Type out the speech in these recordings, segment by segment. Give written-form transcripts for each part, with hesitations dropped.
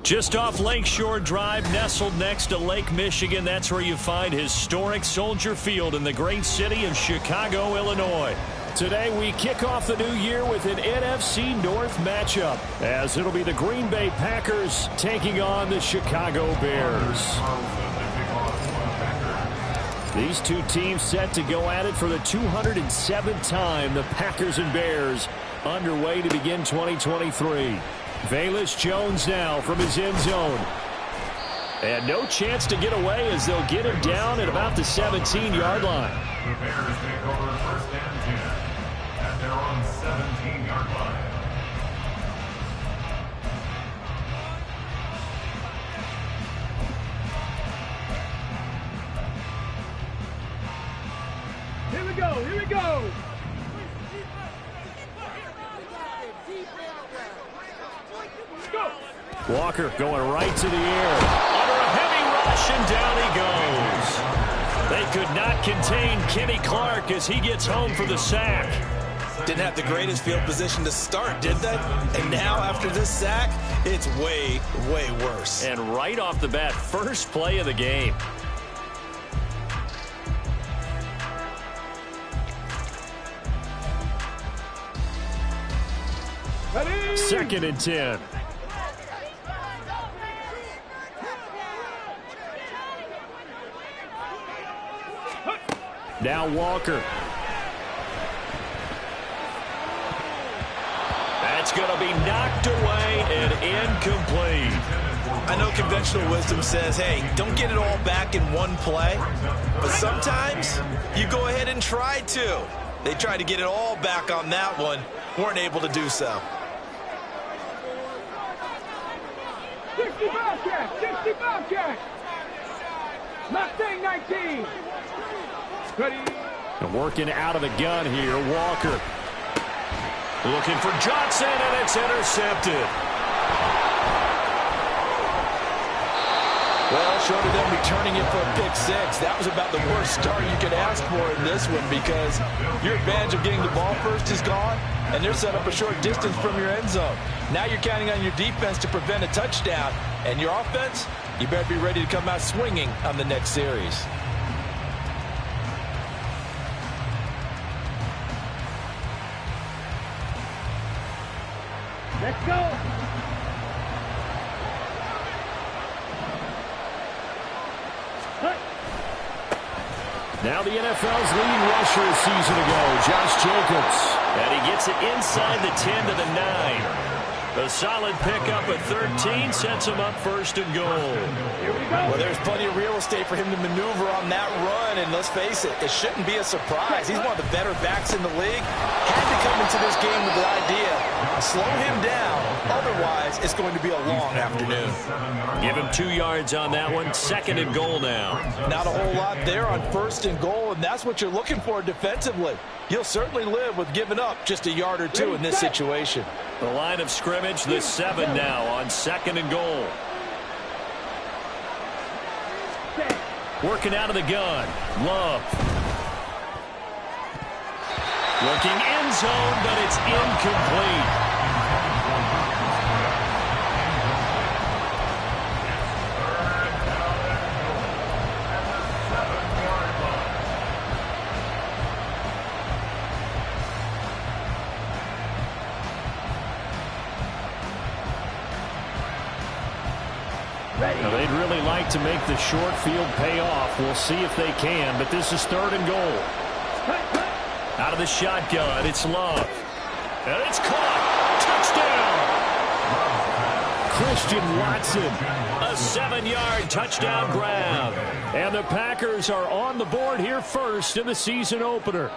Just off Lakeshore Drive, nestled next to Lake Michigan, that's where you find historic Soldier Field in the great city of Chicago, Illinois. Today we kick off the new year with an NFC North matchup, as it'll be the Green Bay Packers taking on the Chicago Bears. These two teams set to go at it for the 207th time. The Packers and Bears underway to begin 2023. Velus Jones now from his end zone. And no chance to get away as they'll get him down at about the 17-yard line. The Bears take over first and 10 at their own 17-yard line. Here we go, here we go. Walker going right to the air. Under a heavy rush, and down he goes. They could not contain Kenny Clark as he gets home for the sack. Didn't have the greatest field position to start, did they? And now after this sack, it's way, way worse. And right off the bat, first play of the game. Ready? 2nd and 10. Now Walker. That's going to be knocked away and incomplete. I know conventional wisdom says, hey, don't get it all back in one play. But sometimes you go ahead and try to. They tried to get it all back on that one. Weren't able to do so. 60 Bobcats, 60 Bobcats. Mustang 19. Ready? And working out of the gun here, Walker. Looking for Johnson, and it's intercepted. Well, short of them returning it for a pick six, that was about the worst start you could ask for in this one, because your advantage of getting the ball first is gone, and they're set up a short distance from your end zone. Now you're counting on your defense to prevent a touchdown, and your offense, you better be ready to come out swinging on the next series. Let's go. Now the NFL's leading rusher a season ago, Josh Jacobs. And he gets it inside the 10 to the 9. A solid pickup at 13 sets him up 1st and goal. Here we go. Well, there's plenty of real estate for him to maneuver on that run, and let's face it, it shouldn't be a surprise. He's one of the better backs in the league. Had to come into this game with the idea, slow him down, otherwise it's going to be a long afternoon. Give him 2 yards on that one, 2nd and goal now. Not a whole lot there on 1st and goal, and that's what you're looking for defensively. You'll certainly live with giving up just a yard or two in this situation. The line of scrimmage, the 7 now on 2nd and goal. Working out of the gun, Love. Looking end zone, but it's incomplete. Now, they'd really like to make the short field pay off. We'll see if they can, but this is 3rd and goal. Out of the shotgun, it's Love. And it's caught. Touchdown. Christian Watson. A 7-yard touchdown grab. And the Packers are on the board here first in the season opener.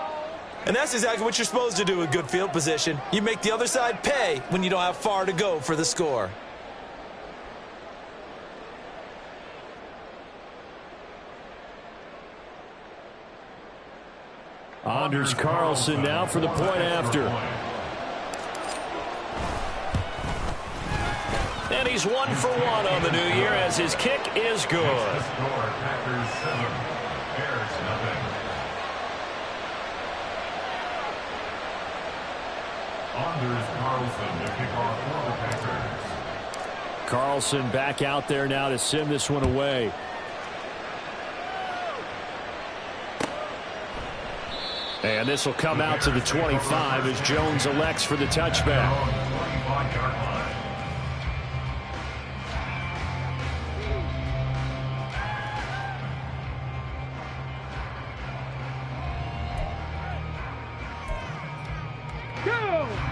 And that's exactly what you're supposed to do with good field position. You make the other side pay when you don't have far to go for the score. Anders Carlson now for the point after. And he's 1 for 1 on the new year as his kick is good. Packers 7, Bears 0. Anders Carlson to kick off for the Packers. Carlson back out there now to send this one away. And this will come out to the 25 as Jones elects for the touchback.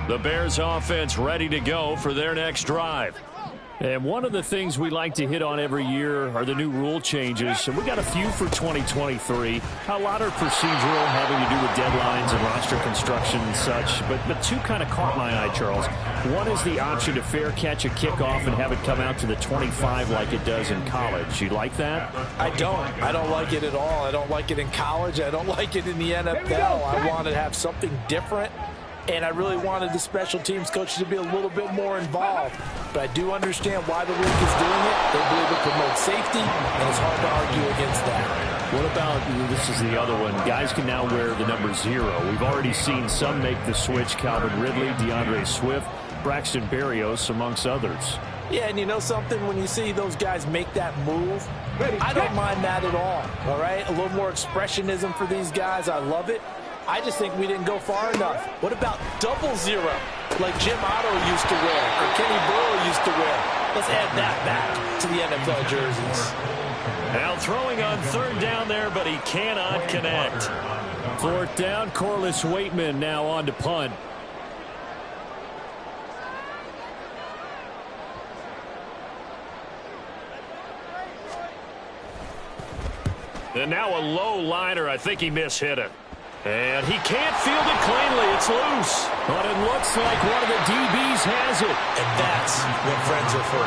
The Bears offense ready to go for their next drive. And one of the things we like to hit on every year are the new rule changes. And we got a few for 2023. A lot are procedural, having to do with deadlines and roster construction and such. But two kind of caught my eye, Charles. One is the option to fair catch a kickoff and have it come out to the 25 like it does in college. You like that? I don't like it at all. I don't like it in college. I don't like it in the NFL. I want to have something different. And I really wanted the special teams coaches to be a little bit more involved. But I do understand why the league is doing it. They believe it promotes safety, and it's hard to argue against that. What about, this is the other one, guys can now wear the number 0. We've already seen some make the switch, Calvin Ridley, DeAndre Swift, Braxton Berrios, amongst others. Yeah, and you know something? When you see those guys make that move, I don't mind that at all right? A little more expressionism for these guys. I love it. I just think we didn't go far enough. What about 00, like Jim Otto used to wear or Kenny Burrow used to wear? Let's add that back to the NFL jerseys. Now throwing on 3rd down there, but he cannot connect. 4th down, Corliss Waitman now on to punt. And now a low liner. I think he mishit it. And he can't field it cleanly. It's loose. But it looks like one of the DBs has it. And that's what friends are for.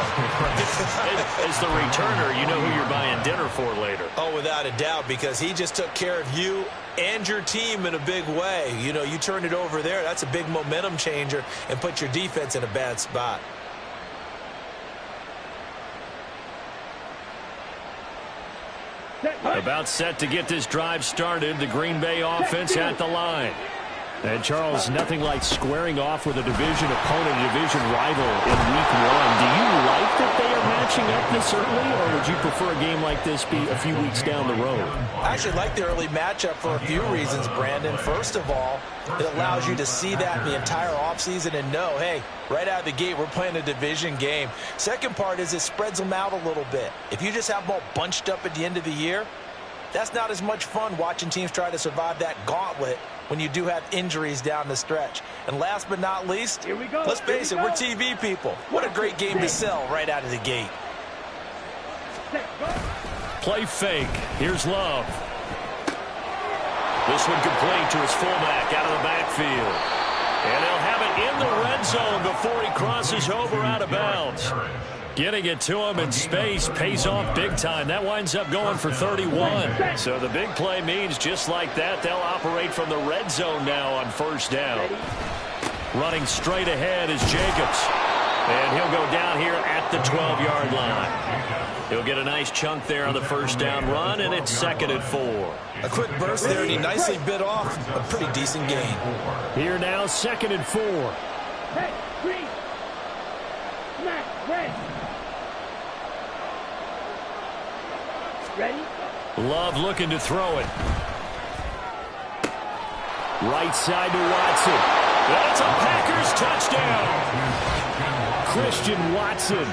As the returner, you know who you're buying dinner for later. Oh, without a doubt, because he just took care of you and your team in a big way. You know, you turned it over there. That's a big momentum changer and put your defense in a bad spot. About set to get this drive started. The Green Bay offense at the line. And, Charles, nothing like squaring off with a division opponent, a division rival in Week 1. Do you like that they are matching up this early, or would you prefer a game like this be a few weeks down the road? I actually like the early matchup for a few reasons, Brandon. First of all, it allows you to see that in the entire offseason and know, hey, right out of the gate, we're playing a division game. Second part is it spreads them out a little bit. If you just have them all bunched up at the end of the year, that's not as much fun watching teams try to survive that gauntlet when you do have injuries down the stretch. And last but not least, Here we go. Let's face it, we're TV people. What a great game to sell right out of the gate. Play fake. Here's Love. This one complete to his fullback out of the backfield. And they'll have it in the red zone before he crosses over out of bounds. Getting it to him in space pays off big time. That winds up going for 31. So the big play means just like that, they'll operate from the red zone now on 1st down. Running straight ahead is Jacobs. And he'll go down here at the 12-yard line. He'll get a nice chunk there on the 1st down run, and it's 2nd and 4. A quick burst there, and he nicely bit off a pretty decent gain. Here now, 2nd and 4. Hey, green. Smack, red. Ready? Love looking to throw it. Right side to Watson. That's a Packers touchdown. Christian Watson,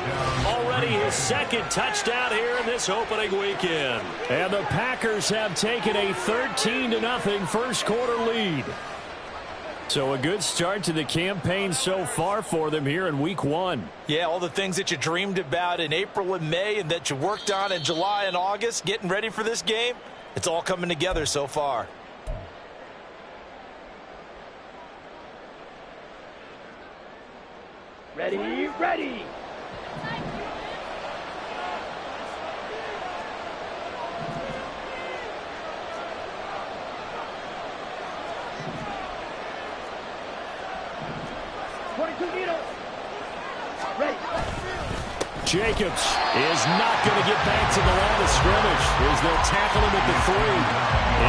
already his 2nd touchdown here in this opening weekend. And the Packers have taken a 13-0 first quarter lead. So a good start to the campaign so far for them here in Week 1. Yeah, all the things that you dreamed about in April and May and that you worked on in July and August, getting ready for this game, it's all coming together so far. Ready, ready. 22 meters. Ready. Jacobs is not going to get back to the line of scrimmage as they'll tackle him at the 3.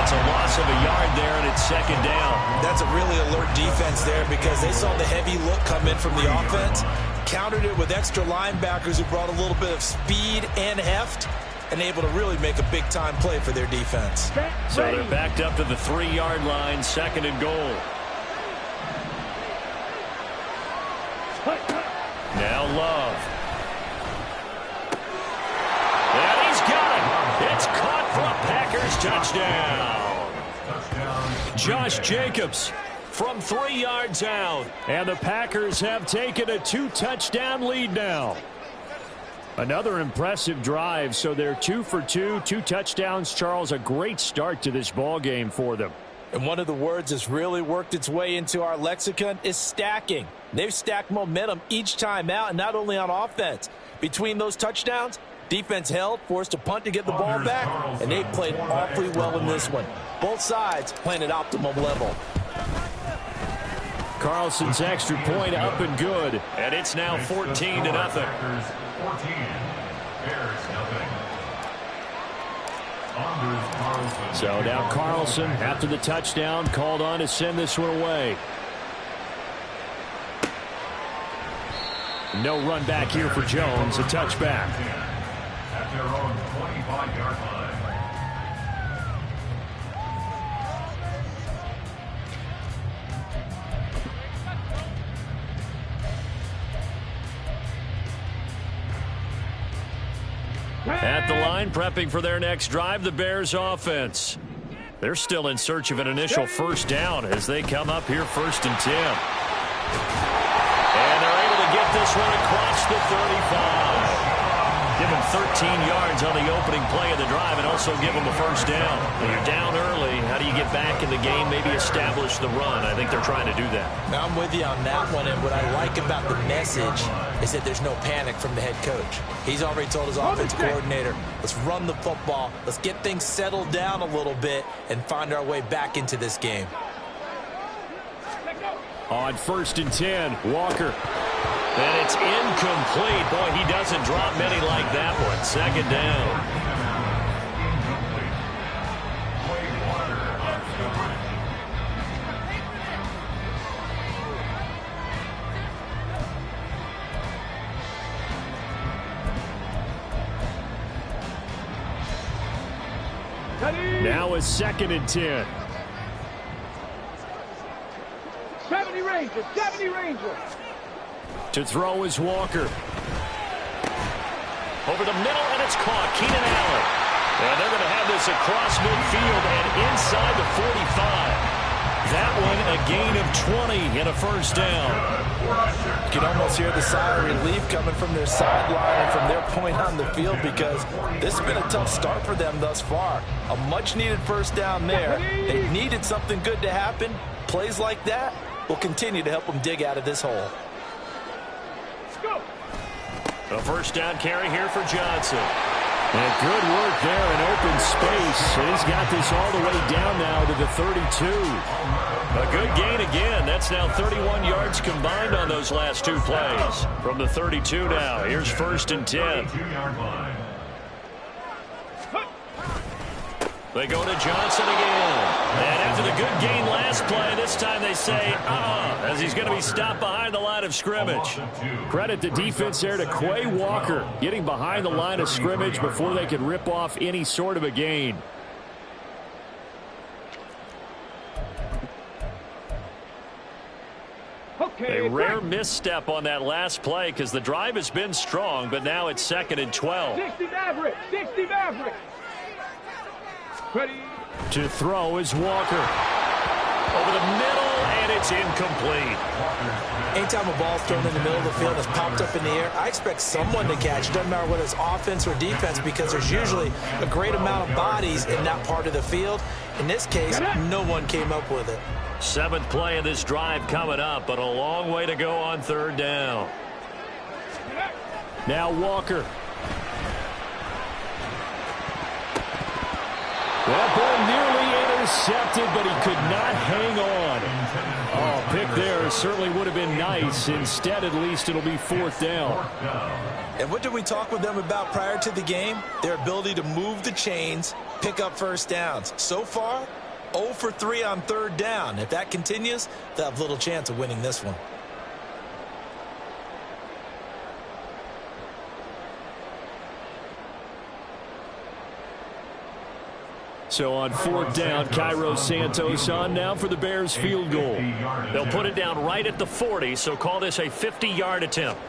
It's a loss of a yard there, and it's second down. That's a really alert defense there because they saw the heavy look come in from the offense, countered it with extra linebackers who brought a little bit of speed and heft, and able to really make a big-time play for their defense. So they're backed up to the 3-yard line, second and goal. Now Love. And he's got it. It's caught for a Packers touchdown. Josh Jacobs from 3 yards out. And the Packers have taken a 2-touchdown lead now. Another impressive drive, so they're 2 for 2, 2 touchdowns. Charles, a great start to this ball game for them. And one of the words that's really worked its way into our lexicon is stacking. They've stacked momentum each time out, and not only on offense. Between those touchdowns, defense held, forced a punt to get the ball back, and they played awfully well in this one. Both sides playing at optimum level. Carlson's extra point up and good, and it's now 14-0. Packers 14, Bears nothing. So now Carlson, after the touchdown, called on to send this one away. No run back here for Jones, a touchback. At their own 25-yard line. At the line, prepping for their next drive, the Bears offense. They're still in search of an initial first down as they come up here 1st and 10. And they're able to get this one across the 35. Give them 13 yards on the opening play of the drive and also give them a first down. When you're down early, how do you get back in the game, maybe establish the run? I think they're trying to do that. Now I'm with you on that one, and what I like about the message is that there's no panic from the head coach. He's already told his offensive coordinator, let's run the football, let's get things settled down a little bit and find our way back into this game. On 1st and 10, Walker. And it's incomplete. Boy, he doesn't drop many like that one. Second down. Now it's 2nd and 10. 70 Rangers, 70 Rangers. To throw is Walker. Over the middle, and it's caught. Keenan Allen. And they're going to have this across midfield and inside the 45. That one a gain of 20 and a first down. You can almost hear the sigh of relief coming from their sideline and from their point on the field because this has been a tough start for them thus far. A much-needed first down there. They needed something good to happen. Plays like that will continue to help them dig out of this hole. A first down carry here for Johnson. And good work there in open space. And he's got this all the way down now to the 32. A good gain again. That's now 31 yards combined on those last 2 plays. From the 32 now. Here's 1st and 10. They go to Johnson again. And after the good gain last play, this time they say, as he's going to be stopped behind the line of scrimmage. Credit the defense there to Quay Walker, getting behind the line of scrimmage before they could rip off any sort of a gain. A rare misstep on that last play because the drive has been strong, but now it's 2nd and 12. 60 Maverick, 60 Maverick. Ready. To throw is Walker. Over the middle, and it's incomplete. Anytime a ball's thrown in the middle of the field that's popped up in the air, I expect someone to catch. Doesn't matter whether it's offense or defense because there's usually a great amount of bodies in that part of the field. In this case, no one came up with it. 7th play of this drive coming up, but a long way to go on 3rd down. Now Walker. That ball nearly intercepted, but he could not hang on. Oh, pick there certainly would have been nice. Instead, at least, it'll be 4th down. And what did we talk with them about prior to the game? Their ability to move the chains, pick up first downs. So far, 0 for 3 on 3rd down. If that continues, they'll have little chance of winning this one. So on 4th down, Cairo Santos on now for the Bears field goal. They'll put it down right at the 40, so call this a 50-yard attempt.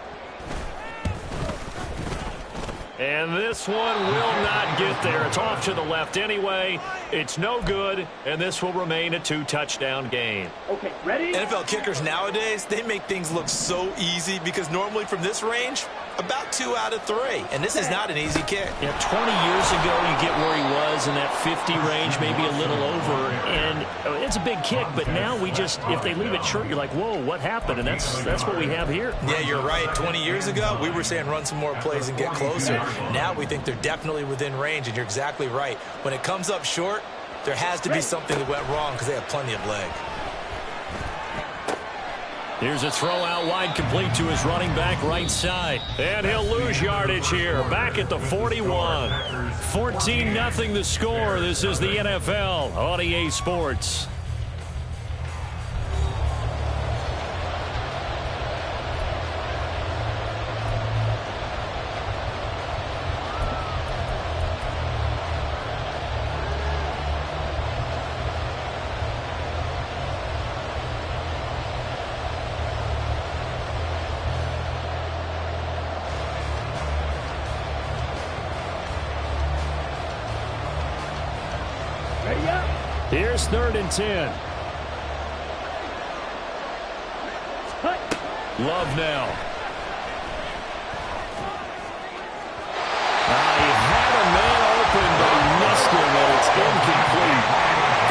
And this one will not get there. It's off to the left anyway. It's no good, and this will remain a 2-touchdown game. Okay, ready? NFL kickers nowadays, they make things look so easy because normally from this range, about 2 out of 3. And this is not an easy kick. Yeah, 20 years ago, you get where he was in that 50 range, maybe a little over. And it's a big kick, but now we just, if they leave it short, you're like, whoa, what happened? And that's what we have here. Yeah, you're right. 20 years ago, we were saying run some more plays and get closer. Now we think they're definitely within range, and you're exactly right. When it comes up short, there has to be something that went wrong because they have plenty of leg. Here's a throw out wide, complete to his running back right side. And he'll lose yardage here, back at the 41. 14-0 the score. This is the NFL on EA Sports. Here's 3rd and 10. Love now. He had a man open, but he missed him, and it's incomplete.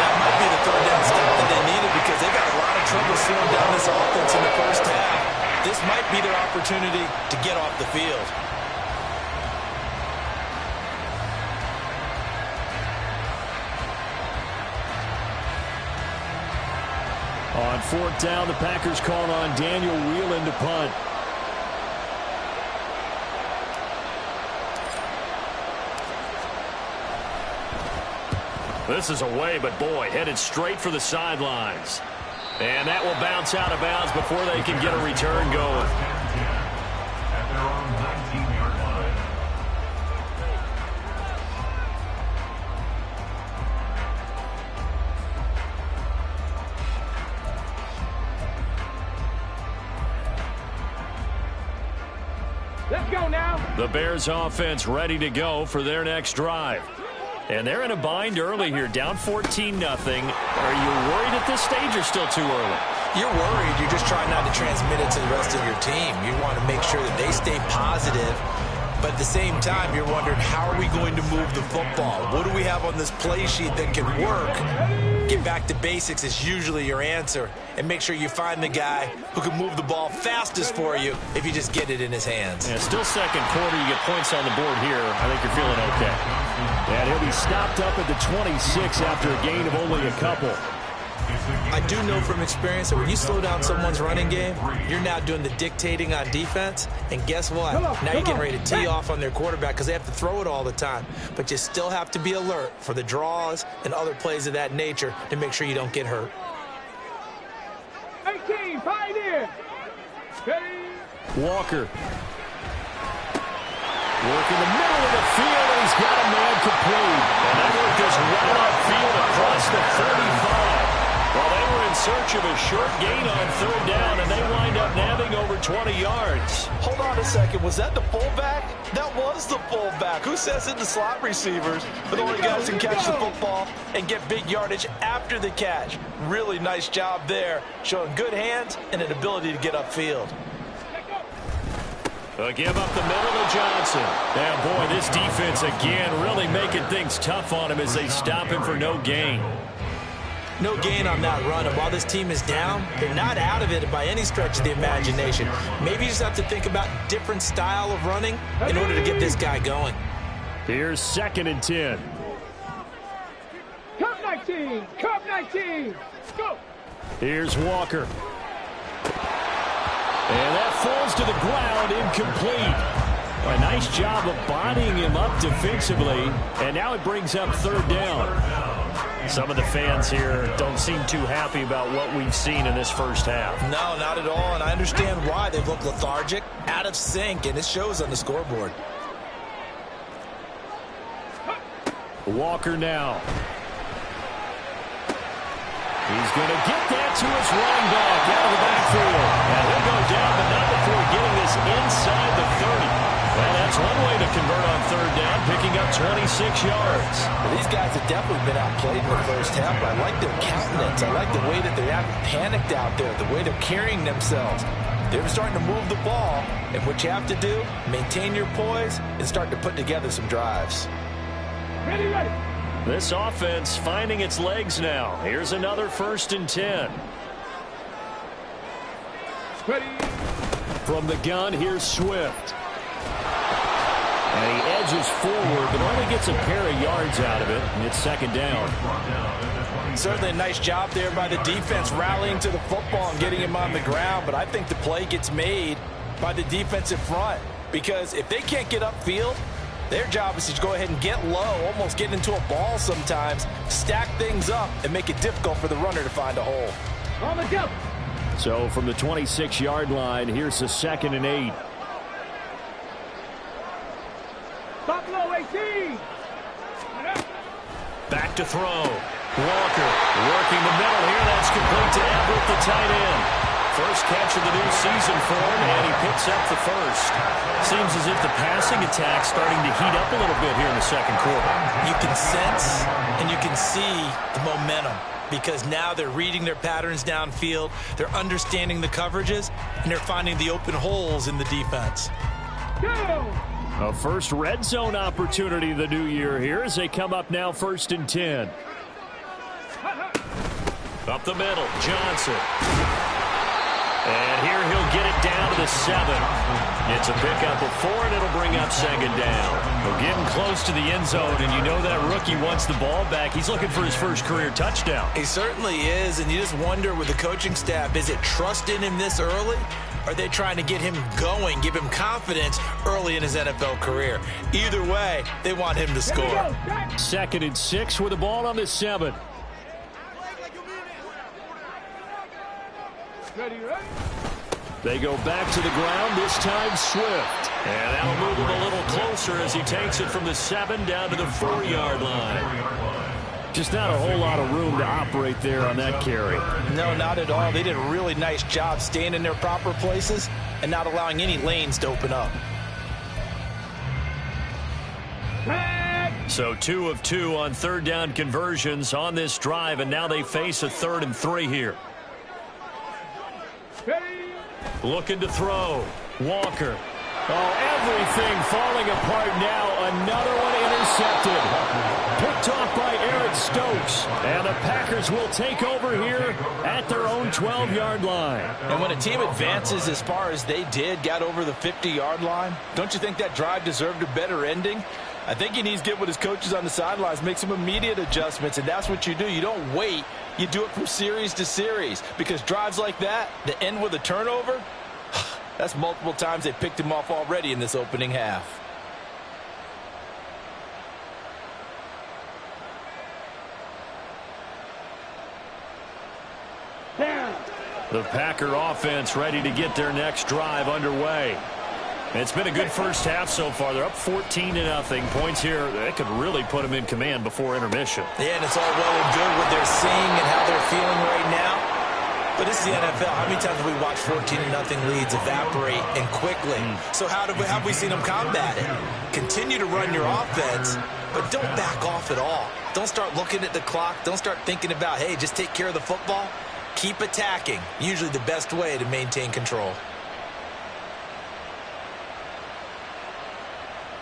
That might be the 3rd down stop that they needed because they got a lot of trouble slowing down this offense in the first half. This might be their opportunity to get off the field. On 4th down, the Packers called on Daniel Whelan to punt. This is away, but boy, headed straight for the sidelines. And that will bounce out of bounds before they can get a return going. At their own 19-yard line. Let's go now. The Bears offense ready to go for their next drive. And they're in a bind early here, down 14-0. Are you worried at this stage or still too early? You're worried. You're just trying not to transmit it to the rest of your team. You want to make sure that they stay positive. But at the same time, you're wondering, how are we going to move the football? What do we have on this play sheet that can work? Get back to basics is usually your answer. And make sure you find the guy who can move the ball fastest for you if you just get it in his hands. Yeah, still second quarter. You get points on the board here. I think you're feeling okay. And he'll be stopped up at the 26 after a gain of only a couple. I do know from experience that when you slow down someone's running game, you're now doing the dictating on defense. And guess what? Now you're getting ready to tee off on their quarterback because they have to throw it all the time. But you still have to be alert for the draws and other plays of that nature to make sure you don't get hurt. 18, Pioneer. Walker. Work in the middle of the field, and he's got a man complete. And that one goes right upfield across the 35. Well, they were in search of a short gain on 3rd down, and they wind up nabbing over 20 yards. Hold on a second. Was that the fullback? That was the fullback. Who says it? The slot receivers are the only guys who can catch the football and get big yardage after the catch. Really nice job there, showing good hands and an ability to get upfield. A give up the middle to Johnson. And boy, this defense again really making things tough on him as they stop him for no gain. No gain on that run, and while this team is down, they're not out of it by any stretch of the imagination. Maybe you just have to think about different style of running in order to get this guy going. Here's 2nd and 10. Cup 19, Cup 19. Go. Here's Walker. And that falls to the ground, incomplete. A nice job of bodying him up defensively, and now it brings up third down. Some of the fans here don't seem too happy about what we've seen in this first half. No, not at all, and I understand why. They look lethargic, out of sync, and it shows on the scoreboard. Walker now. He's going to get that to his running back out of the backfield. And he'll go down, but not before getting this inside the 30. Well, that's one way to convert on third down, picking up 26 yards. Well, these guys have definitely been outplayed in the first half, but I like their countenance. I like the way that they're not panicked out there, the way they're carrying themselves. They're starting to move the ball, and what you have to do, maintain your poise and start to put together some drives. Ready, ready. This offense finding its legs now. Here's another 1st and 10. Ready. From the gun, here's Swift. And he edges forward, but only gets a pair of yards out of it, and it's 2nd down. Certainly a nice job there by the defense rallying to the football and getting him on the ground, but I think the play gets made by the defensive front, because if they can't get upfield, their job is to go ahead and get low, almost get into a ball sometimes, stack things up, and make it difficult for the runner to find a hole. On the jump. So from the 26-yard line, here's the 2nd and 8. Buffalo 18. Back to throw. Walker working the middle here. That's complete to Everett, the tight end. First catch of the new season for him, and he picks up the first. Seems as if the passing attack's starting to heat up a little bit here in the second quarter. You can sense and you can see the momentum, because now they're reading their patterns downfield, they're understanding the coverages, and they're finding the open holes in the defense. Go. A first red zone opportunity the new year here as they come up now 1st and 10. Up the middle, Johnson. And here he'll get it down to the 7. It's a pickup of 4, and it'll bring up 2nd down. We're getting close to the end zone, and you know that rookie wants the ball back. He's looking for his first career touchdown. He certainly is, and you just wonder with the coaching staff, is it trust in him this early? Are they trying to get him going, give him confidence early in his NFL career? Either way, they want him to score. 2nd and 6 with the ball on the 7. Ready, ready. They go back to the ground, this time Swift. And that'll move him a little closer as he takes it from the 7 down to the 4-yard line. Just not a whole lot of room to operate there on that carry. No, not at all. They did a really nice job staying in their proper places and not allowing any lanes to open up. So 2 of 2 on 3rd down conversions on this drive, and now they face a 3rd and 3 here. Looking to throw. Walker. Oh, everything falling apart now. Another one intercepted. Picked off by Aaron Stokes. And the Packers will take over here at their own 12-yard line. And when a team advances as far as they did, got over the 50-yard line, don't you think that drive deserved a better ending? I think he needs to get with his coaches on the sidelines, make some immediate adjustments, and that's what you do. You don't wait. You do it from series to series, because drives like that end with a turnover, that's multiple times they picked him off already in this opening half. The Packer offense ready to get their next drive underway. It's been a good first half so far. They're up 14-0. Points here, that could really put them in command before intermission. Yeah, and it's all well and good what they're seeing and how they're feeling right now. But this is the NFL. How many times have we watched 14-0 leads evaporate and quickly? So how have we seen them combat it? Continue to run your offense, but don't back off at all. Don't start looking at the clock. Don't start thinking about, hey, just take care of the football. Keep attacking. Usually the best way to maintain control.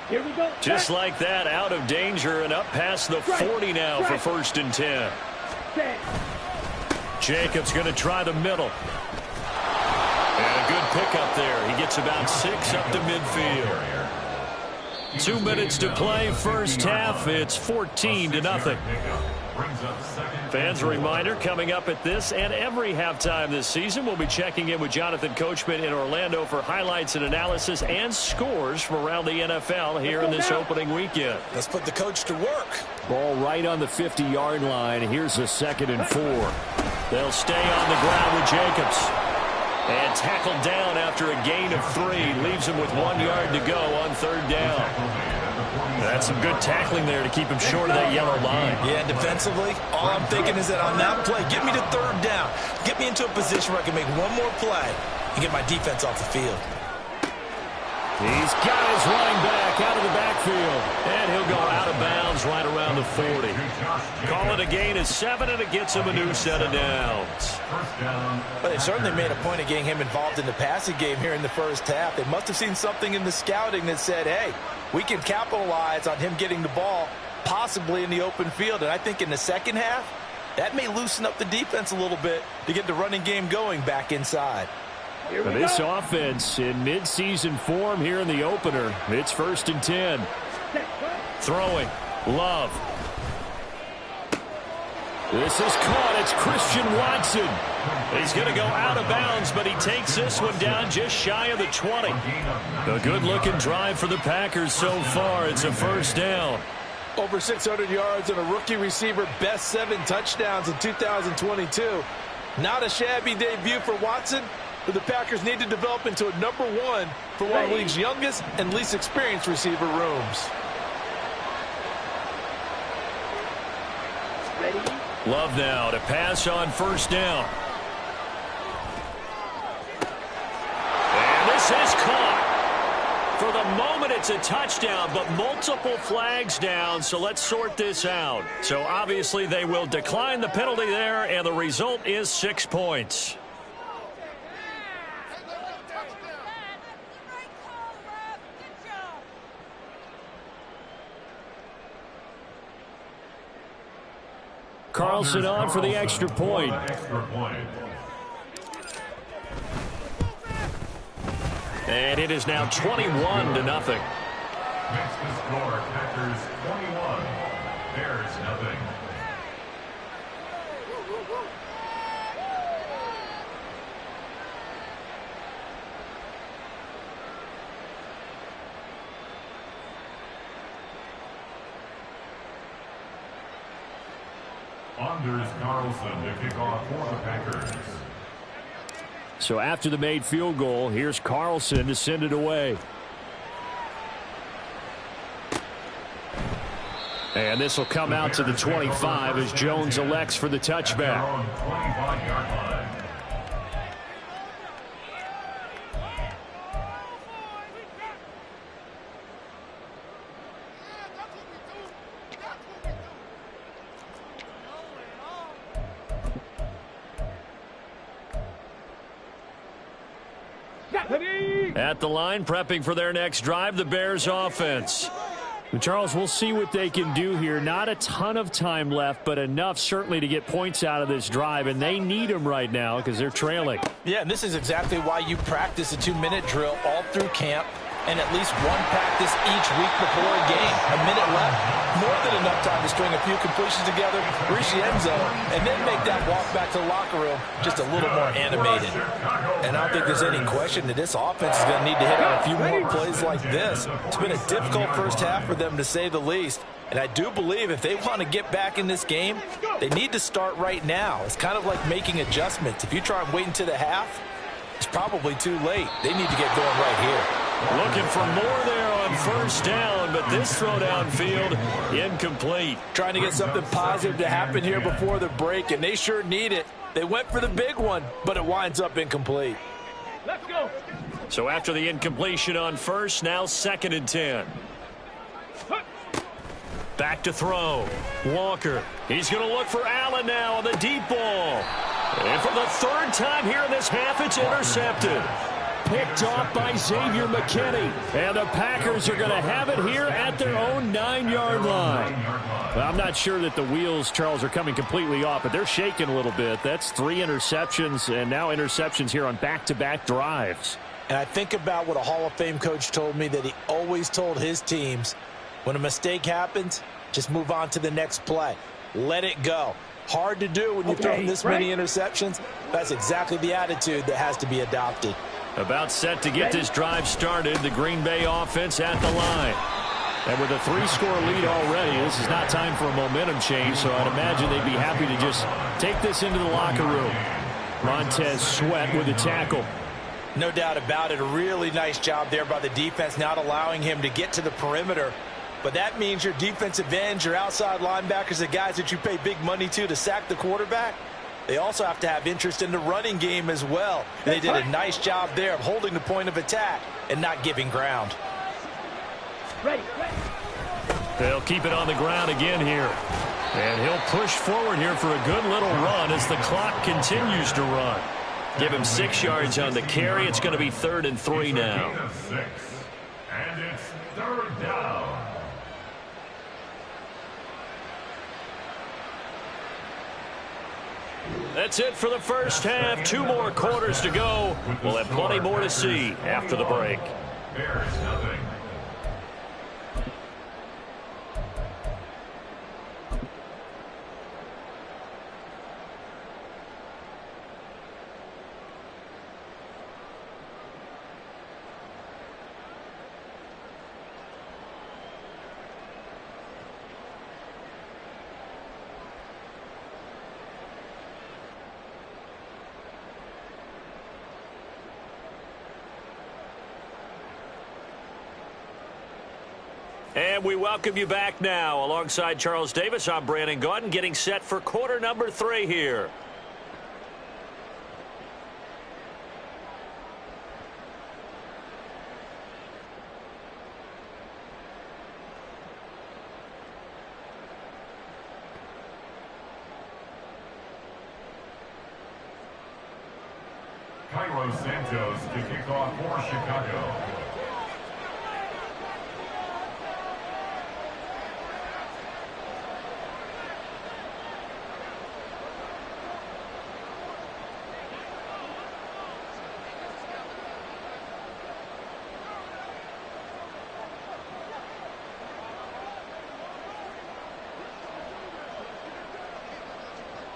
Here we go. Just like that, out of danger and up past the 40 now for 1st and 10. Jacobs going to try the middle. And a good pickup there. He gets about 6 up to midfield. 2 minutes to play first half. It's 14-0. brings up second. Fans, a reminder, coming up at this and every halftime this season, we'll be checking in with Jonathan Coachman in Orlando for highlights and analysis and scores from around the NFL here in this opening weekend. Let's put the coach to work. Ball right on the 50-yard line. Here's a 2nd and 4. They'll stay on the ground with Jacobs. And tackled down after a gain of 3. Leaves him with 1 yard to go on 3rd down. That's some good tackling there to keep him short of that yellow line. Yeah, defensively, all I'm thinking is that on that play, get me to 3rd down. Get me into a position where I can make one more play and get my defense off the field. He's got his running back out of the backfield. And he'll go out of bounds right around the 40. Call it a gain of 7, and it gets him a new set of downs. But they certainly made a point of getting him involved in the passing game here in the first half. They must have seen something in the scouting that said, hey, we can capitalize on him getting the ball possibly in the open field. And I think in the second half, that may loosen up the defense a little bit to get the running game going back inside. This offense in midseason form here in the opener. It's 1st and 10. Throwing. Love. This is caught. It's Christian Watson. He's going to go out of bounds, but he takes this one down just shy of the 20. A good-looking drive for the Packers so far. It's a 1st down. Over 600 yards and a rookie receiver, best 7 touchdowns in 2022. Not a shabby debut for Watson, but the Packers need to develop into a #1 for one of the league's youngest and least experienced receiver rooms. Love now to pass on 1st down. And this is caught. For the moment, it's a touchdown, but multiple flags down, so let's sort this out. So obviously they will decline the penalty there, and the result is 6 points. Carlson on for the extra point. And it is now 21-0. Makes the score Packers 21, Bears nothing. Anders Carlson to kick off for the Packers. So after the made field goal, here's Carlson to send it away. And this will come out to the 25 as Jones elects for the touchback. On 25-yard line. At the line, prepping for their next drive, the Bears offense. Charles, we'll see what they can do here. Not a ton of time left, but enough certainly to get points out of this drive, and they need them right now because they're trailing. Yeah, and this is exactly why you practice a 2-minute drill all through camp and at least one practice each week before a game. A minute left, more than enough time to string a few completions together, reach the end zone, and then make that walk back to the locker room just a little more animated. And I don't think there's any question that this offense is going to need to hit on a few more plays like this. It's been a difficult first half for them, to say the least. And I do believe if they want to get back in this game, they need to start right now. It's kind of like making adjustments. If you try and wait until the half, it's probably too late. They need to get going right here. Looking for more there on 1st down, but this throw downfield incomplete. Trying to get something positive to happen here before the break, and they sure need it. They went for the big one, but it winds up incomplete. Let's go. So after the incompletion on 1st, now 2nd and 10. Back to throw. Walker. He's going to look for Allen now on the deep ball. And for the 3rd time here in this half, it's intercepted. Picked off by Xavier McKinney. And the Packers are going to have it here at their own 9-yard line. Well, I'm not sure that the wheels, Charles, are coming completely off, but they're shaking a little bit. That's 3 interceptions, and now interceptions here on back-to-back drives. And I think about what a Hall of Fame coach told me that he always told his teams, when a mistake happens, just move on to the next play. let it go. Hard to do when you've thrown this many interceptions. That's exactly the attitude that has to be adopted. About set to get this drive started, the Green Bay offense at the line. And with a 3-score lead already, this is not time for a momentum change, so I'd imagine they'd be happy to just take this into the locker room. Montez Sweat with a tackle. No doubt about it. A really nice job there by the defense, not allowing him to get to the perimeter. But that means your defensive ends, your outside linebackers, the guys that you pay big money to sack the quarterback, they also have to have interest in the running game as well. And they did a nice job there of holding the point of attack and not giving ground. Ready. They'll keep it on the ground again here. And he'll push forward here for a good little run as the clock continues to run. Give him 6 yards on the carry. It's going to be 3rd and 3 now. And it's 3rd down. That's it for the first half. 2 more quarters to go. We'll have plenty more to see after the break. Bears nothing. And we welcome you back now. Alongside Charles Davis, I'm Brandon Gaudin, getting set for quarter number 3 here. Cairo Santos to kick off for Chicago.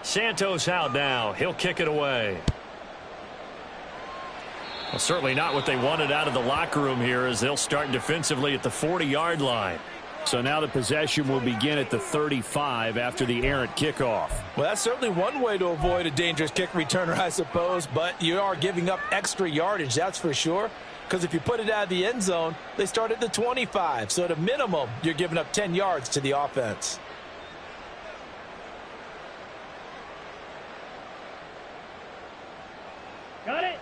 Santos out now. He'll kick it away. Well, certainly not what they wanted out of the locker room here, as they'll start defensively at the 40-yard line. So now the possession will begin at the 35 after the errant kickoff. Well, that's certainly one way to avoid a dangerous kick returner, I suppose, but you are giving up extra yardage, that's for sure. Because if you put it out of the end zone, they start at the 25. So at a minimum, you're giving up 10 yards to the offense. Got it.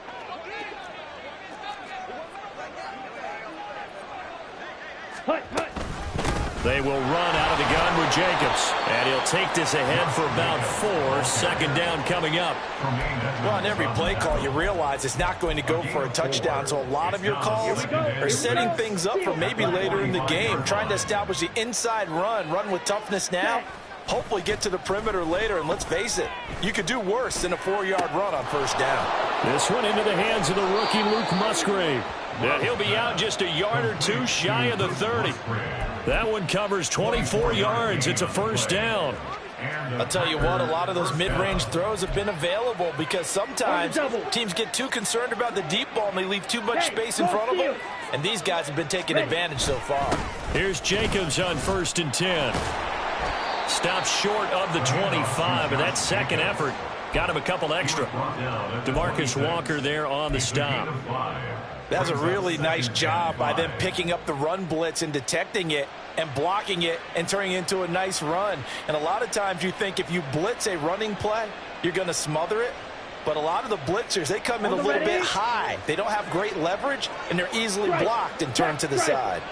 Hut. They will run out of the gun with Jacobs. And he'll take this ahead for about 4. 2nd down coming up. Well, on every play call, you realize it's not going to go for a touchdown. So a lot of your calls are setting things up for maybe later in the game, trying to establish the inside run with toughness now. Hopefully get to the perimeter later, and let's face it, you could do worse than a 4-yard run on 1st down. This one into the hands of the rookie Luke Musgrave. And he'll be out just a yard or 2 shy of the 30. That one covers 24 yards. It's a 1st down. I'll tell you what, a lot of those mid-range throws have been available because sometimes teams get too concerned about the deep ball and they leave too much space in front of them. And these guys have been taking advantage so far. Here's Jacobs on 1st and 10. Stops short of the 25, and that second effort got him a couple extra. DeMarcus Walker there on the stop. That's a really nice job by them picking up the run blitz and detecting it and blocking it and turning it into a nice run. And a lot of times you think if you blitz a running play, you're going to smother it. But a lot of the blitzers, they come in a little bit high. They don't have great leverage, and they're easily blocked and turned to the side.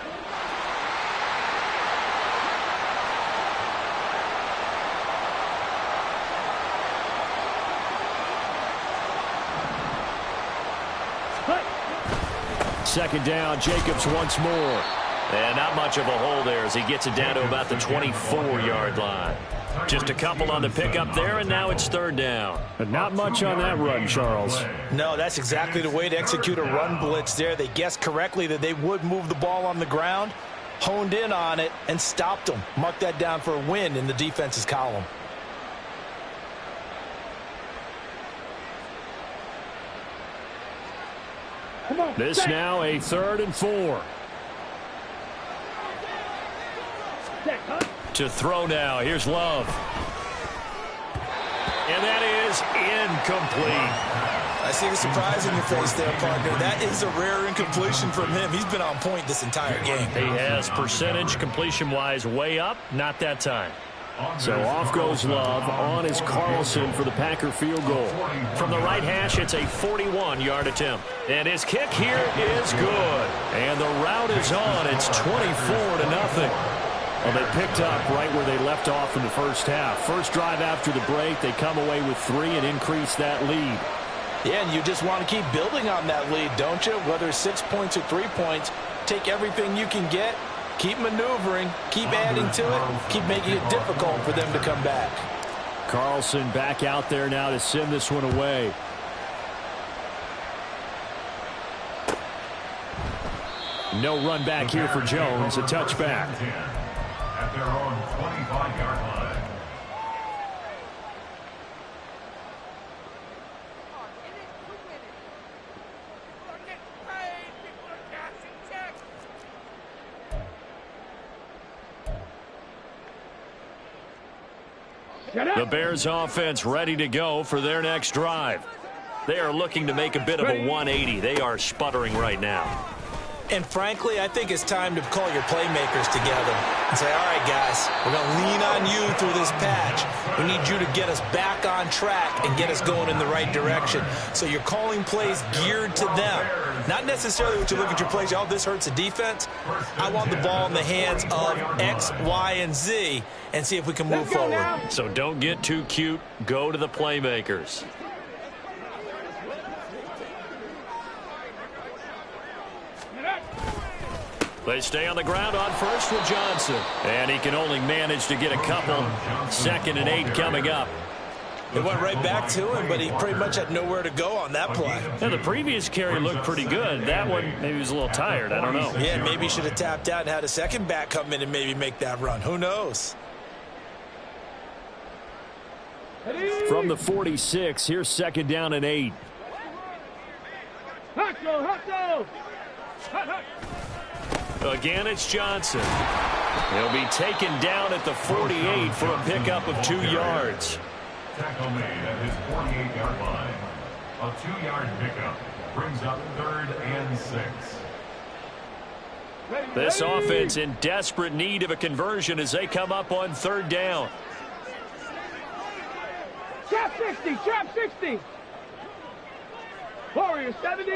Second down, Jacobs once more. And not much of a hole there as he gets it down to about the 24-yard line. Just a couple on the pickup there, and now it's 3rd down. But not much on that run, Charles. No, that's exactly the way to execute a run blitz there. They guessed correctly that they would move the ball on the ground. honed in on it and stopped them. Mark that down for a win in the defense's column. This now a 3rd and 4. To throw now. Here's Love. And that is incomplete. I see the surprise in your face there, partner. That is a rare incompletion from him. He's been on point this entire game. He has percentage completion-wise way up. Not that time. So off goes Love. On is Carlson for the Packer field goal. From the right hash, it's a 41-yard attempt. And his kick here is good. And the route is on. It's 24-0. Well, they picked up right where they left off in the first half. First drive after the break, they come away with 3 and increase that lead. Yeah, and you just want to keep building on that lead, don't you? Whether it's 6 points or 3 points, take everything you can get, keep maneuvering, keep adding to it, keep making it difficult for them to come back. Carlson back out there now to send this one away. No run back here for Jones, a touchback. At their own 25-yard line. The Bears offense ready to go for their next drive. They are looking to make a bit of a 180. They are sputtering right now. And frankly, I think it's time to call your playmakers together and say, all right, guys, we're going to lean on you through this patch. We need you to get us back on track and get us going in the right direction. So you're calling plays geared to them. Not necessarily what you look at your plays, oh, this hurts the defense. I want the ball in the hands of X, Y, and Z and see if we can move forward. So don't get too cute. Go to the playmakers. They stay on the ground on first with Johnson. And he can only manage to get a couple. 2nd and 8 coming up. It went right back to him, but he pretty much had nowhere to go on that play. Now, the previous carry looked pretty good. That one, maybe he was a little tired. I don't know. Yeah, maybe he should have tapped out and had a second back come in and maybe make that run. Who knows? From the 46, here's 2nd down and 8. Again, it's Johnson. He'll be taken down at the 48 for a pickup of 2 yards. Tackle made at his 48-yard line. A 2-yard pickup brings up 3rd and 6. This offense in desperate need of a conversion as they come up on 3rd down. Trap 60, trap 60. Warrior 70.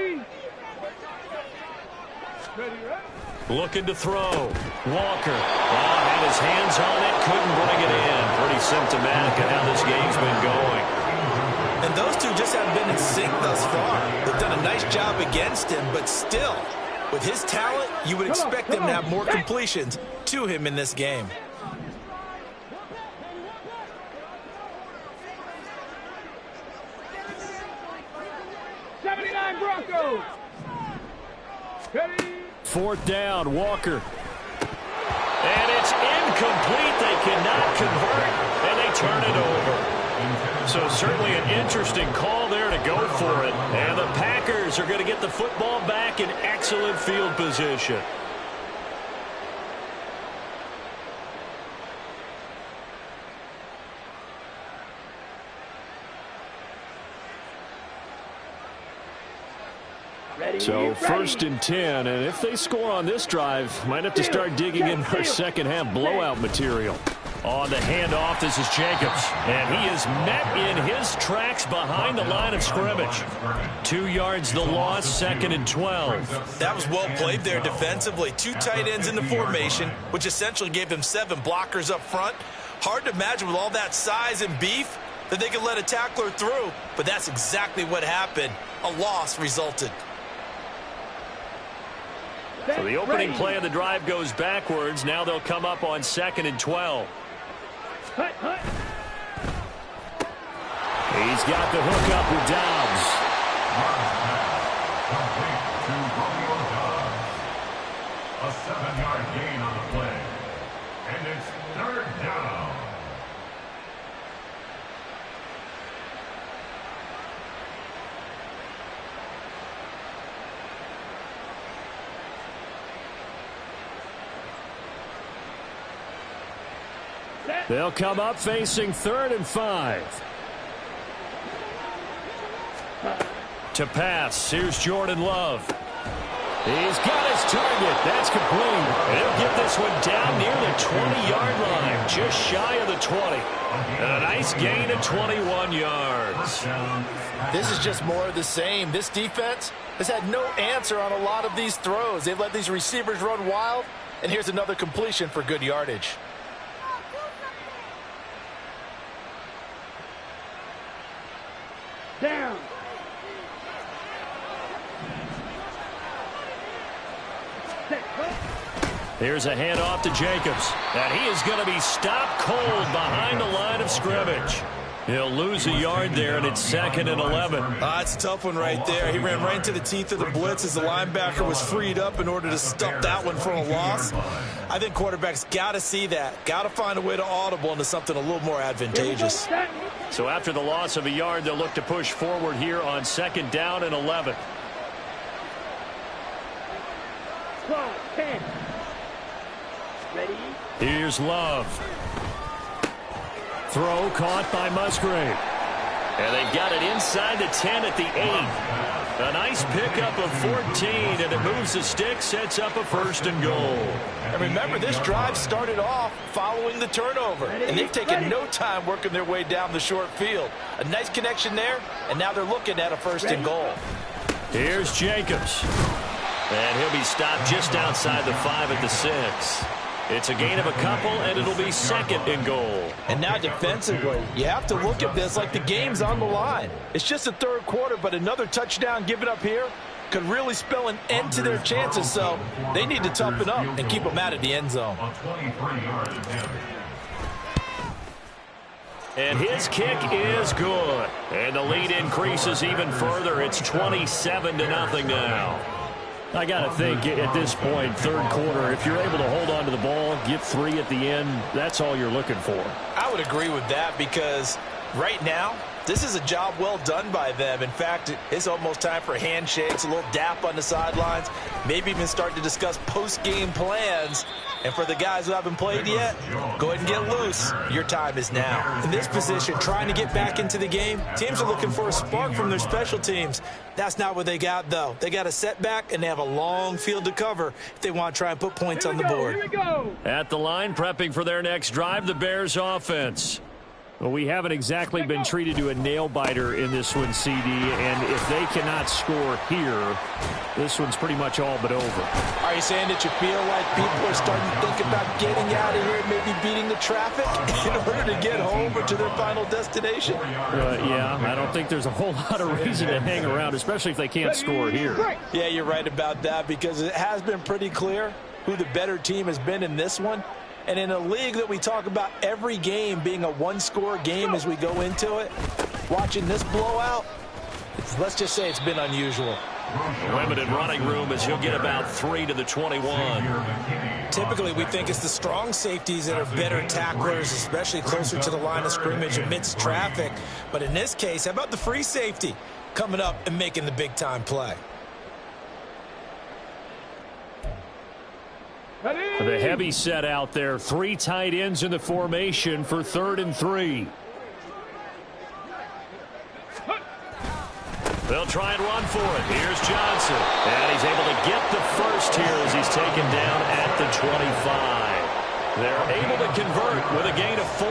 Ready, right? Looking to throw. Walker. Oh, had his hands on it. Couldn't bring it in. Pretty symptomatic of how this game's been going. And those two just haven't been in sync thus far. They've done a nice job against him, but still, with his talent, you would expect them to have more completions to him in this game. Broncos. Ready. 4th down, Walker. And it's incomplete. They cannot convert, and they turn it over. So certainly an interesting call there to go for it. And the Packers are going to get the football back in excellent field position. So 1st and 10, and if they score on this drive, might have to start digging in for second half blowout material. On the handoff, this is Jacobs, and he is met in his tracks behind the line of scrimmage. 2 yards the loss, 2nd and 12. That was well played there defensively. 2 tight ends in the formation, which essentially gave them 7 blockers up front. Hard to imagine with all that size and beef that they could let a tackler through, but that's exactly what happened. A loss resulted. So the opening play of the drive goes backwards. Now they'll come up on 2nd and 12. He's got the hook up with Dobbs. A 7-yard gain on the play. And it's third down. They'll come up facing 3rd and 5. To pass, here's Jordan Love. He's got his target. That's complete. He'll get this one down near the 20-yard line, just shy of the 20. And a nice gain of 21 yards. This is just more of the same. This defense has had no answer on a lot of these throws. They've let these receivers run wild, and here's another completion for good yardage. Down. Here's a handoff to Jacobs. And he is going to be stopped cold behind the line of scrimmage. He'll lose a yard there, and it's 2nd and 11. It's a tough one right there. He ran right into the teeth of the blitz as the linebacker was freed up in order to stuff that one for a loss. I think quarterbacks got to see that. Got to find a way to audible into something a little more advantageous. So after the loss of a yard, they'll look to push forward here on 2nd down and 11. 10. Ready? Here's Love. Throw caught by Musgrave. And they've got it inside the 10 at the 8. A nice pickup of 14, and it moves the stick, sets up a 1st and goal. And remember, this drive started off following the turnover, and they've taken no time working their way down the short field. A nice connection there, and now they're looking at a 1st and goal. Here's Jacobs. And he'll be stopped just outside the 5 at the 6. It's a gain of a couple, and it'll be 2nd and goal. And now defensively, you have to look at this like the game's on the line. It's just the 3rd quarter, but another touchdown given up here could really spell an end to their chances. So they need to toughen up and keep them out of the end zone. And his kick is good. And the lead increases even further. It's 27-0 now. I got to think at this point, 3rd quarter, if you're able to hold on to the ball, get 3 at the end, that's all you're looking for. I would agree with that because right now, this is a job well done by them. In fact, it's almost time for handshakes, a little dap on the sidelines, maybe even start to discuss post-game plans. And for the guys who haven't played yet, go ahead and get loose. Your time is now. In this position, trying to get back into the game, teams are looking for a spark from their special teams. That's not what they got, though. They got a setback, and they have a long field to cover if they want to try and put points on the board. Here we go. At the line, prepping for their next drive, the Bears offense. Well, we haven't exactly been treated to a nail-biter in this one, CD, and if they cannot score here, this one's pretty much all but over. Are you saying that you feel like people are starting to think about getting out of here and maybe beating the traffic in order to get home or to their final destination? Yeah, I don't think there's a whole lot of reason to hang around, especially if they can't score here. Yeah, you're right about that because it has been pretty clear who the better team has been in this one. And in a league that we talk about every game being a one-score game as we go into it, watching this blowout, let's just say it's been unusual. Limited running room as he'll get about 3 to the 21. Typically, we think it's the strong safeties that are better tacklers, especially closer to the line of scrimmage amidst traffic. But in this case, how about the free safety coming up and making the big-time play? The heavy set out there. 3 tight ends in the formation for 3rd and 3. They'll try and run for it. Here's Johnson. And he's able to get the first here as he's taken down at the 25. They're able to convert with a gain of 4.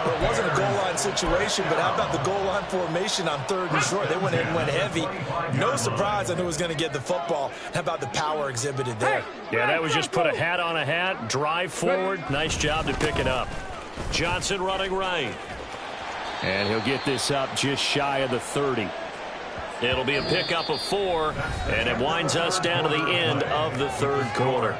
Well, it wasn't a goal line situation, but how about the goal line formation on 3rd and short? They went in and went heavy. No surprise on who was going to get the football. How about the power exhibited there? Yeah, that was just put a hat on a hat, drive forward. Nice job to pick it up. Johnson running right. And he'll get this up just shy of the 30. It'll be a pickup of 4, and it winds us down to the end of the 3rd quarter.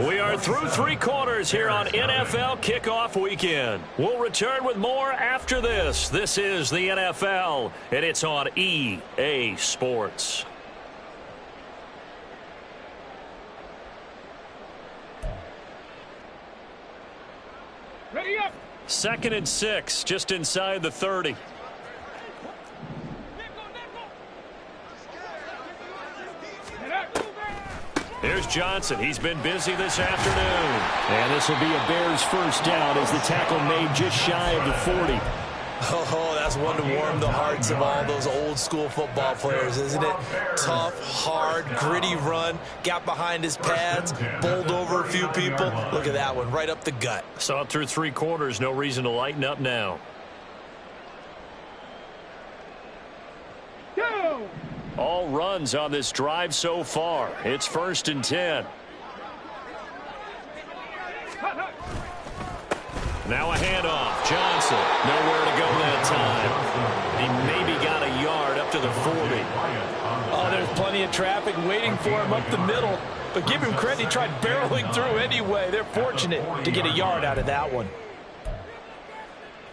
We are through 3 quarters here on NFL Kickoff Weekend. We'll return with more after this. This is the NFL, and it's on EA Sports. Ready up. 2nd and 6, just inside the 30. Here's Johnson. He's been busy this afternoon. And this will be a Bears first down as the tackle made just shy of the 40. Oh, that's one to warm the hearts of all those old school football players, isn't it? Tough, hard, gritty run. Got behind his pads, bowled over a few people. Look at that one, right up the gut. Saw it through 3 quarters. No reason to lighten up now. Go. All runs on this drive so far. It's 1st and 10. Now a handoff. Johnson, nowhere to go that time. He maybe got a yard up to the 40. Oh, there's plenty of traffic waiting for him up the middle. But give him credit, he tried barreling through anyway. They're fortunate to get a yard out of that one.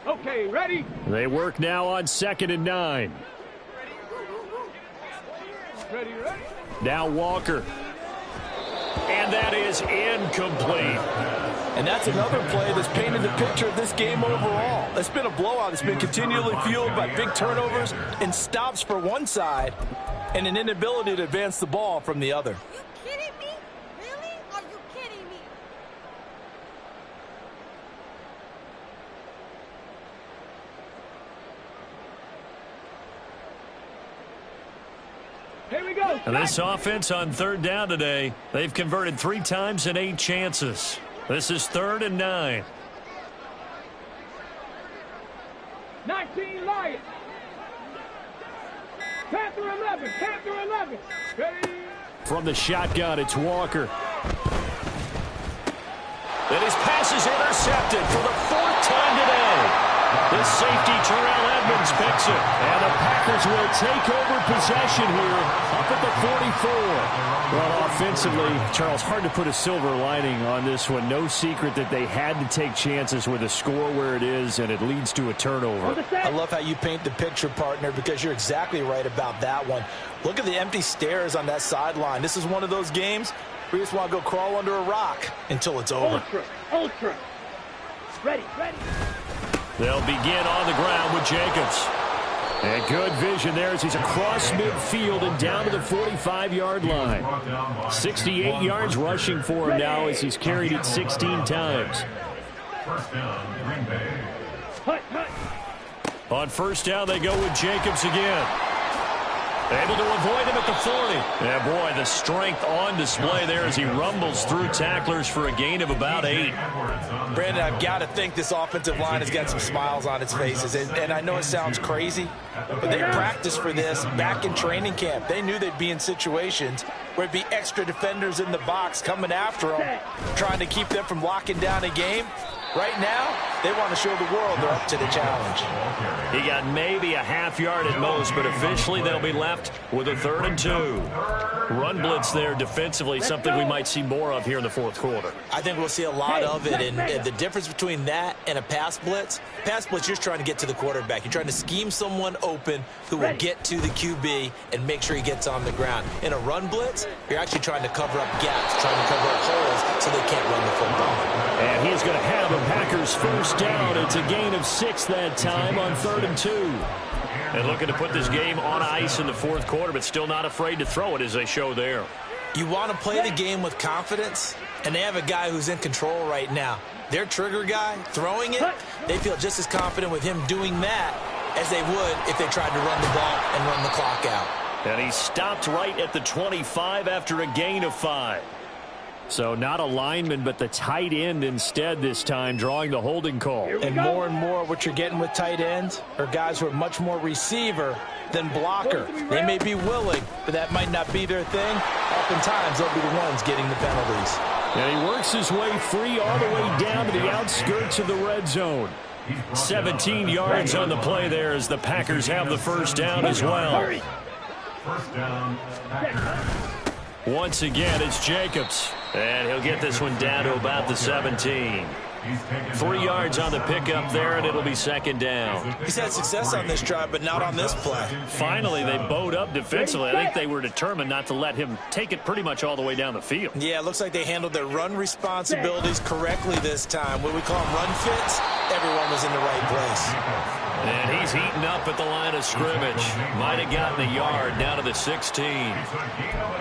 Okay, ready? They work now on 2nd and 9. Ready. Now Walker. And that is incomplete. And that's another play that's painted the picture of this game overall. It's been a blowout. It's been continually fueled by big turnovers and stops for one side and an inability to advance the ball from the other. Are you kidding me? Really? Are you kidding me? Here we go. And this offense on 3rd down today, they've converted 3 times in 8 chances. This is 3rd and 9. 19 Lions. Panther 11. Panther 11. Ready. From the shotgun, it's Walker. And his pass is intercepted for the 4th time today. The safety, Terrell Edmonds, picks it. And the Packers will take over possession here up at the 44. Well, offensively, Charles, hard to put a silver lining on this one. No secret that they had to take chances with a score where it is, and it leads to a turnover. I love how you paint the picture, partner, because you're exactly right about that one. Look at the empty stares on that sideline. This is one of those games where you just want to go crawl under a rock until it's over. Ultra. Ready. They'll begin on the ground with Jacobs. And good vision there as he's across midfield and down to the 45-yard line. 68 yards rushing for him now as he's carried it 16 times. First down, Green Bay. Hut. On 1st down, they go with Jacobs again. Able to avoid him at the 40. Yeah, boy, the strength on display there as he rumbles through tacklers for a gain of about 8. Brandon, I've got to think this offensive line has got some smiles on its faces. And I know it sounds crazy, but they practiced for this back in training camp. They knew they'd be in situations where it'd be extra defenders in the box coming after them, trying to keep them from locking down a game. Right now, they want to show the world they're up to the challenge. He got maybe a half yard at most, but officially they'll be left with a 3rd and 2. Run blitz there defensively, something we might see more of here in the 4th quarter. I think we'll see a lot of it, and the difference between that and a pass blitz, you're just trying to get to the quarterback. You're trying to scheme someone open who will get to the QB and make sure he gets on the ground. In a run blitz, you're actually trying to cover up gaps, trying to cover up holes so they can't run the football. And he's going to have a Packers first down. It's a gain of 6 that time on 3rd and 2. And looking to put this game on ice in the 4th quarter, but still not afraid to throw it as they show there. You want to play the game with confidence, and they have a guy who's in control right now. Their trigger guy throwing it, they feel just as confident with him doing that as they would if they tried to run the ball and run the clock out. And he stopped right at the 25 after a gain of 5. So not a lineman, but the tight end instead this time, drawing the holding call. And more what you're getting with tight ends are guys who are much more receiver than blocker. They may be willing, but that might not be their thing. Oftentimes, they'll be the ones getting the penalties. And he works his way free all the way down to the outskirts of the red zone. 17 yards on the play there as the Packers have the first down as well. First down, Packers. Once again, it's Jacobs. And he'll get this one down to about the 17. 3 yards on the pickup there, and it'll be second down. He's had success on this drive, but not on this play. Finally, they bowed up defensively. I think they were determined not to let him take it pretty much all the way down the field. Yeah, it looks like they handled their run responsibilities correctly this time. What we call them run fits, everyone was in the right place. And he's eaten up at the line of scrimmage. Might have gotten a yard down to the 16.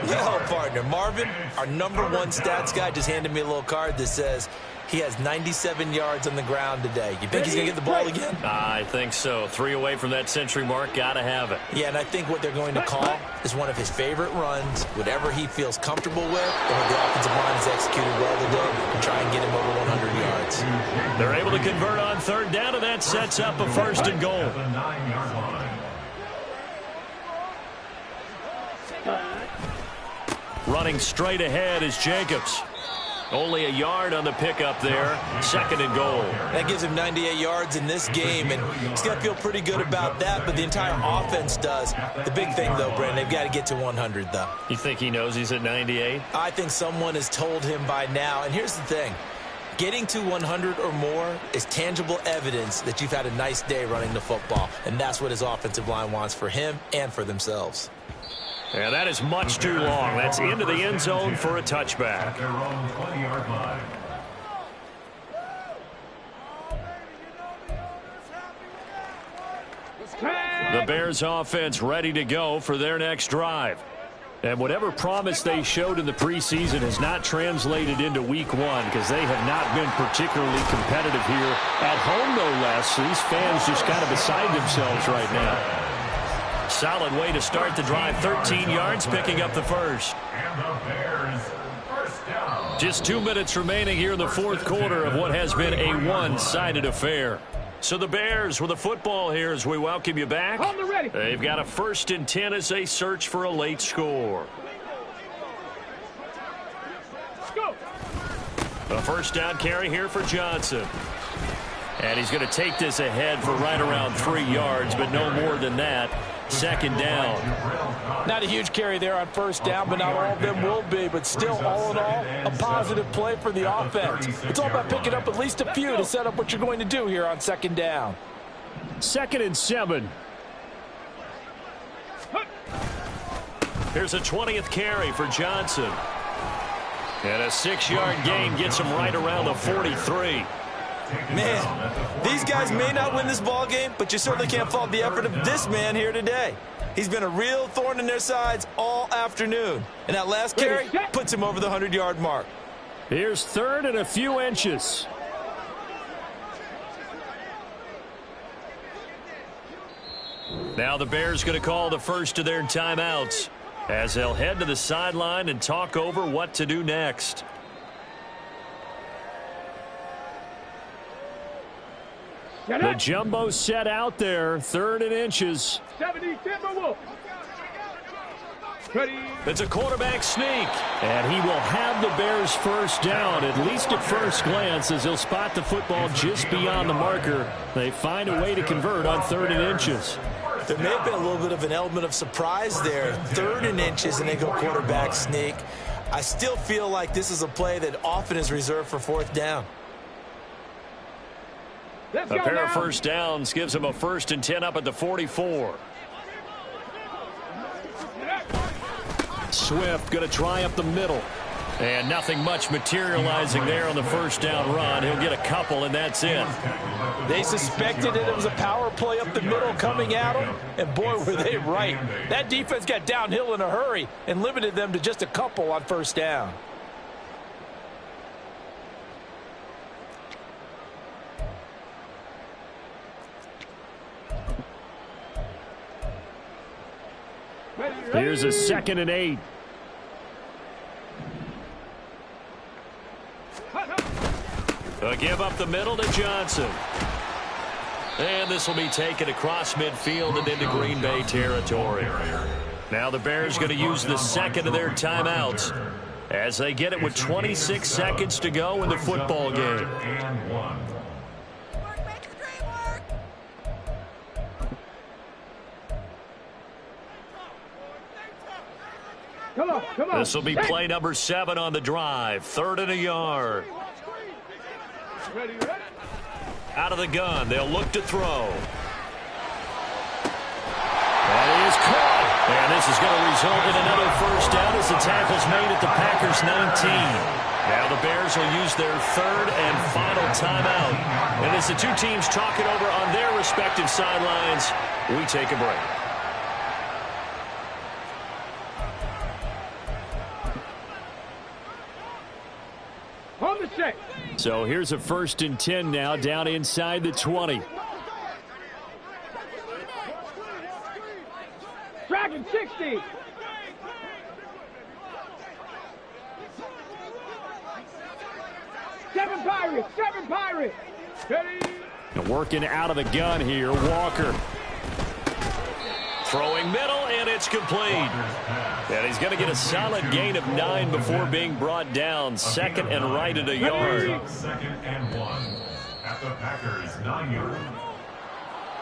Well, partner, Marvin, our #1 stats guy, just handed me a little card that says he has 97 yards on the ground today. You think he's going to get the ball again? I think so. 3 away from that century mark. Got to have it. Yeah, and I think what they're going to call is one of his favorite runs, whatever he feels comfortable with, and what the offensive line has executed well today, and try and get him over 100 yards. They're able to convert on third down, and that sets up a first and goal. Running straight ahead is Jacobs. Only a yard on the pickup there. Second and goal. That gives him 98 yards in this game, and he's got to feel pretty good about that, but the entire offense does. The big thing, though, Brandon, they've got to get to 100, though. You think he knows he's at 98? I think someone has told him by now, and here's the thing. Getting to 100 or more is tangible evidence that you've had a nice day running the football, and that's what his offensive line wants for him and for themselves. And that is much too long. That's into the end zone for a touchback. The Bears offense ready to go for their next drive. And whatever promise they showed in the preseason has not translated into week 1 because they have not been particularly competitive here. At home, no less. These fans just kind of beside themselves right now. Solid way to start the drive. 13 yards, picking up the first. And the Bears, first down. Just 2 minutes remaining here in the fourth quarter of what has been a one-sided affair. So the Bears with the football here as we welcome you back. On the ready. They've got a 1st and 10 as they search for a late score. Let's go. A first down carry here for Johnson. And he's going to take this ahead for right around 3 yards, but no more than that. Second down. Not a huge carry there on first down, but not all of them will be. But still, all in all, a positive play for the offense. It's all about picking up at least a few to set up what you're going to do here on second down. 2nd and 7. Here's a 20th carry for Johnson. And a 6-yard gain gets him right around the 43. Man, these guys may not win this ball game, but you certainly can't fault the effort of this man here today. He's been a real thorn in their sides all afternoon. And that last carry puts him over the 100-yard mark. Here's 3rd and a few inches. Now the Bears going to call the first of their timeouts as they'll head to the sideline and talk over what to do next. The jumbo set out there, 3rd and inches. 70 Timberwolves. Ready. It's a quarterback sneak. And he will have the Bears first down, at least at first glance, as he'll spot the football just beyond the marker. They find a way to convert on 3rd and inches. There may have been a little bit of an element of surprise there. 3rd and inches, and they go quarterback sneak. I still feel like this is a play that often is reserved for 4th down. A pair of first downs gives him a 1st and 10 up at the 44. Swift going to try up the middle. And nothing much materializing there on the first down run. He'll get a couple, and that's it. They suspected that it was a power play up the middle coming at them, and boy, were they right. That defense got downhill in a hurry and limited them to just a couple on first down. Here's a 2nd and 8. A give up the middle to Johnson. And this will be taken across midfield and into Green Bay territory. Now the Bears going to use the 2nd of their timeouts as they get it with 26 seconds to go in the football game. Come on. This will be play number 7 on the drive. 3rd and a yard. Ready. Out of the gun, they'll look to throw. That is caught. And this is going to result in another first down as the tackle's made at the Packers' 19. Now the Bears will use their third and final timeout. And as the two teams talk it over on their respective sidelines, we take a break. On the set. So here's a 1st and 10 now, down inside the 20. Dragon 60. Seven Pirates. Ready. And working out of the gun here, Walker. Throwing middle, and it's complete. And he's going to get a solid gain of 9 before being brought down. Second and right at a yard. Second and 1 at the Packers' 9-yard.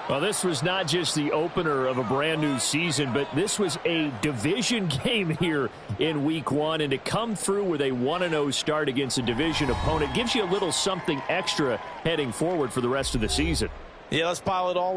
Well, this was not just the opener of a brand new season, but this was a division game here in week 1. And to come through with a 1-0 start against a division opponent gives you a little something extra heading forward for the rest of the season. Yeah, let's pile it all